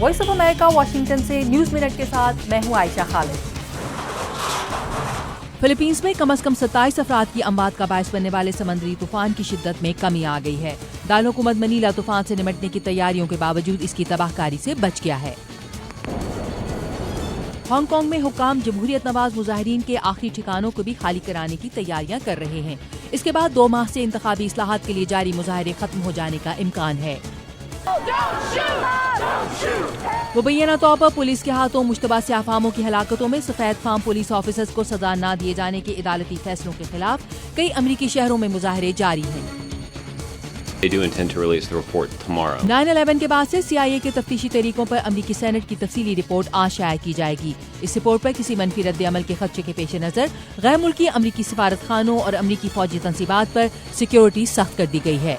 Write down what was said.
Voice of America Washington से news minute के साथ मैं हूं आयशा खालिद। फिलीपींस में कम से कम 27 अफराद की अमवात का बायस बनने वाले समुद्री तूफान की शिद्दत में कमी आ गई है। दारकूमत मनीला तूफान से निपटने की तैयारियों के बावजूद इसकी तबाहकारी से बच गया है। हांगकांग में हुक्काम जमहूरियत नवाज मुजाहिरीन के आखिरी ठिकानों को भी खाली कराने की तैयारियां कर रहे हैं। इसके बाद 2 माह से इंतखाबी इस्लाहात के लिए जारी मुजाहरे खत्म हो जाने का इम्कान है। मुबैना तौर पर पुलिस के हाथों मुश्तबा स्याफामों की हलाकतों में सफेद फार्म पुलिस ऑफिसर्स को सजा न दिए जाने के अदालती फैसलों के खिलाफ कई अमरीकी शहरों में मुजाहरे जारी हैं। 9/11 के बाद से CIA के तफ्तीशी तरीकों पर अमरीकी सेनेट की तफसीली रिपोर्ट आज शाया की जाएगी। इस रिपोर्ट पर किसी मनफी रद्द अमल के खदशे के पेश नजर गैर मुल्की अमरीकी सिफारत खानों और अमरीकी फौजी तंसीबात पर सिक्योरिटी सख्त कर दी गई है।